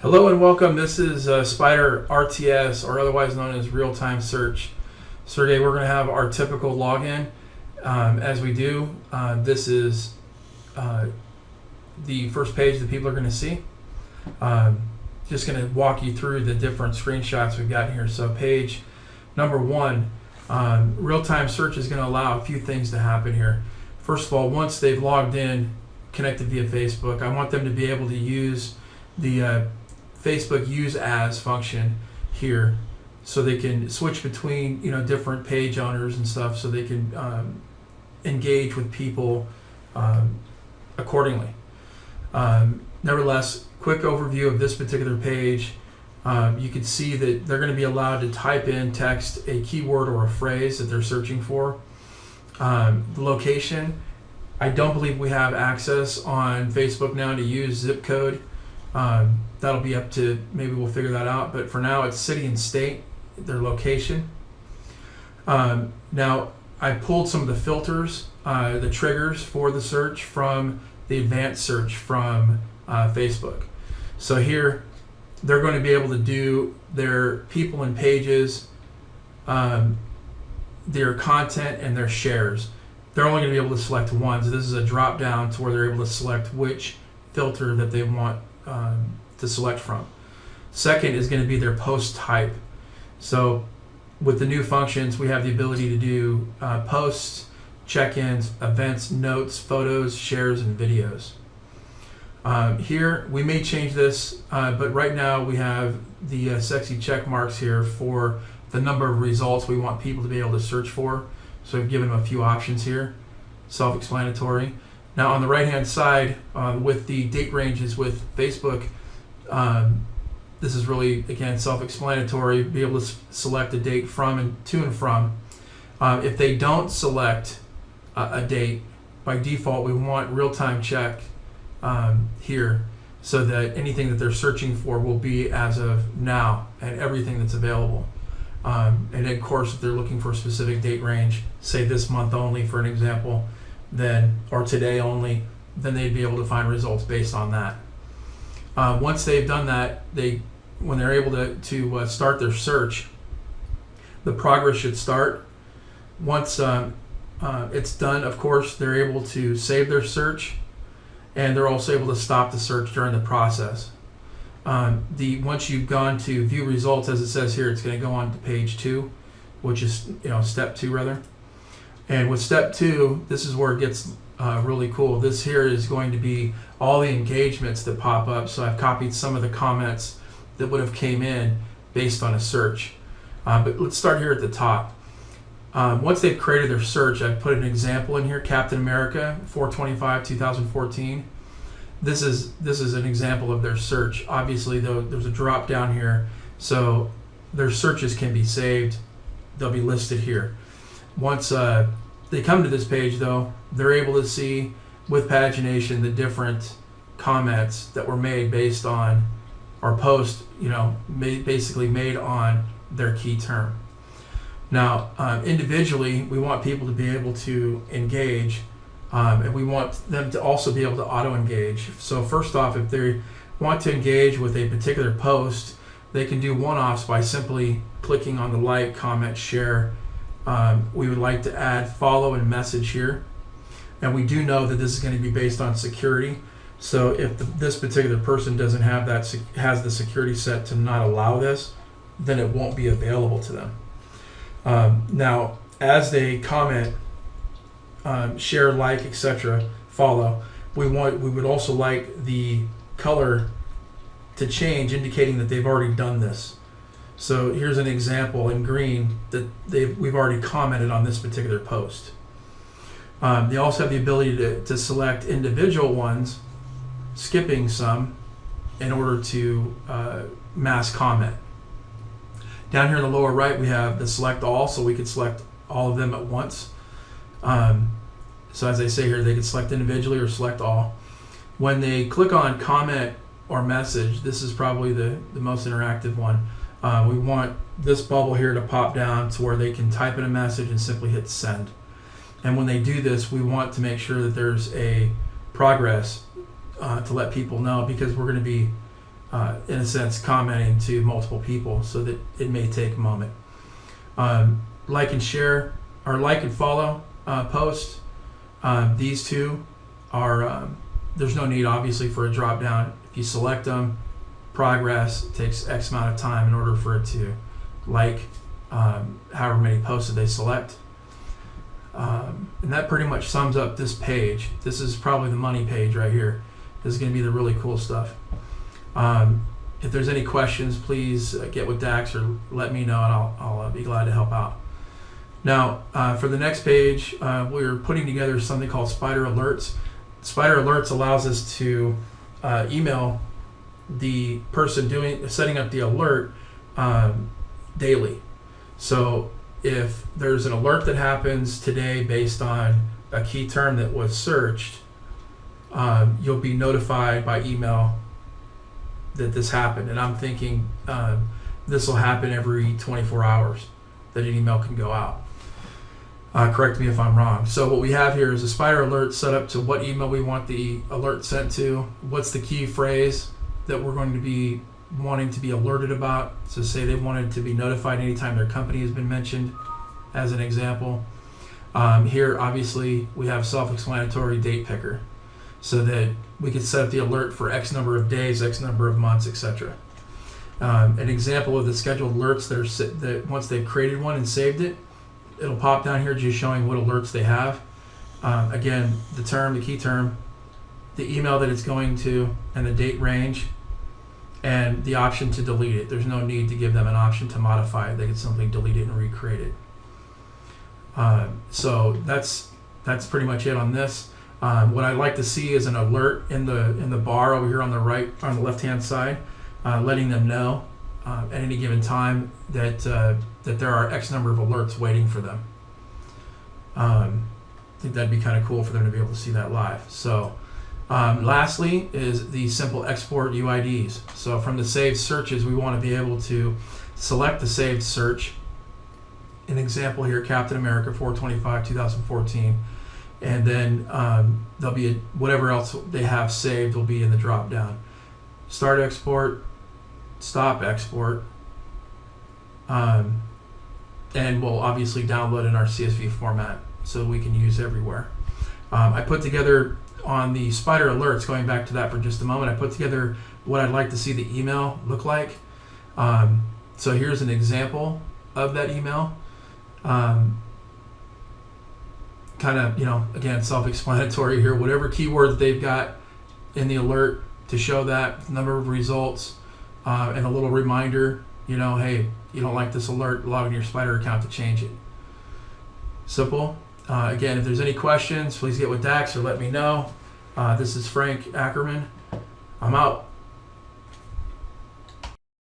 Hello and welcome. This is spyder RTS, or otherwise known as real-time search. So today we're going to have our typical login. As we do, this is the first page that people are going to see. Just going to walk you through the different screenshots we've got here. So page number 1, real-time search is going to allow a few things to happen here. First of all, once they've logged in, connected via Facebook, I want them to be able to use the Facebook use as function here, so they can switch between different page owners and stuff, so they can engage with people accordingly. Nevertheless, quick overview of this particular page. You can see that they're going to be allowed to type in text, a keyword or a phrase that they're searching for. The location, I don't believe we have access on Facebook now to use zip code. That'll be up to, maybe we'll figure that out, but for now it's city and state, their location. Now I pulled some of the filters, the triggers for the search from the advanced search from Facebook. So here they're going to be able to do their people and pages, their content, and their shares. They're only going to be able to select one. So this is a drop down to where they're able to select which filter that they want to select from. Second is going to be their post type. So with the new functions, we have the ability to do posts, check-ins, events, notes, photos, shares, and videos. Here we may change this, but right now we have the sexy check marks here for the number of results we want people to be able to search for. So I've given them a few options here, self-explanatory. Now on the right hand side, with the date ranges with Facebook, this is really, again, self-explanatory. Be able to select a date from and to and from. If they don't select a date, by default we want real-time check here, so that anything that they're searching for will be as of now and everything that's available. And then, of course, if they're looking for a specific date range, say this month only for an example, then, or today only, then they'd be able to find results based on that. Once they've done that, when they're able to start their search, the progress should start. Once it's done, of course, they're able to save their search, and they're also able to stop the search during the process. Once you've gone to view results, as it says here, it's going to go on to page 2, which is step 2 rather. And with step 2, this is where it gets really cool. This here is going to be all the engagements that pop up. So I've copied some of the comments that would have came in based on a search. But let's start here at the top. Once they've created their search, I've put an example in here, Captain America 4/25, 2014. This is an example of their search. Obviously, though, there's a drop down here, so their searches can be saved. They'll be listed here. Once they come to this page, though, they're able to see with pagination the different comments that were made based on, or post, basically made on their key term. Now, individually, we want people to be able to engage, and we want them to also be able to auto-engage. So first off, if they want to engage with a particular post, they can do one-offs by simply clicking on the like, comment, share. We would like to add follow and message here, and we do know that this is going to be based on security. So if this particular person doesn't have that, has the security set to not allow this, then it won't be available to them. Now, as they comment, share, like, etc., follow, we would also like the color to change, indicating that they've already done this. So here's an example in green that we've already commented on this particular post. They also have the ability to select individual ones, skipping some, in order to mass comment. Down here in the lower right, we have the select all, so we could select all of them at once. So as I say here, they could select individually or select all. When they click on comment or message, this is probably the most interactive one. We want this bubble here to pop down to where they can type in a message and simply hit send. And when they do this, we want to make sure that there's a progress to let people know, because we're going to be in a sense, commenting to multiple people, so that it may take a moment. Like and share, or like and follow posts. These two are, there's no need obviously for a drop down. If you select them, progress takes X amount of time in order for it to like however many posts that they select. And that pretty much sums up this page. This is probably the money page right here. This is going to be the really cool stuff. If there's any questions, please get with Dax or let me know, and I'll be glad to help out. Now, for the next page, we're putting together something called spyder alerts. Spyder alerts allows us to email the person setting up the alert daily. So if there's an alert that happens today based on a key term that was searched, you'll be notified by email that this happened. And I'm thinking this will happen every 24 hours, that an email can go out. Correct me if I'm wrong. So what we have here is a spyder alert set up to what email we want the alert sent to, what's the key phrase that we're going to be wanting to be alerted about. So say they wanted to be notified anytime their company has been mentioned, as an example. Here, obviously, we have self-explanatory date picker, so that we can set up the alert for X number of days, X number of months, etc. An example of the scheduled alerts that once they've created one and saved it, it'll pop down here just showing what alerts they have. Again, the key term, the email that it's going to, and the date range, and the option to delete it. There's no need to give them an option to modify it. They can simply delete it and recreate it. So that's pretty much it on this. What I'd like to see is an alert in the bar over here on the right, on the left-hand side, letting them know at any given time that there are X number of alerts waiting for them. I think that'd be kind of cool for them to be able to see that live. So lastly is the simple export UIDs. So from the saved searches, we want to be able to select the saved search. An example here, Captain America 425 2014, and then there'll be whatever else they have saved will be in the drop down. Start export, stop export, and we'll obviously download in our CSV format so we can use everywhere. I put together on the spyder alerts, going back to that for just a moment, I put together what I'd like to see the email look like. So here's an example of that email. Kind of, again, self-explanatory here. Whatever keyword they've got in the alert to show that number of results, and a little reminder, hey, you don't like this alert, log in your spyder account to change it. Simple. Again, if there's any questions, please get with Dax or let me know. This is Frank Ackerman. I'm out.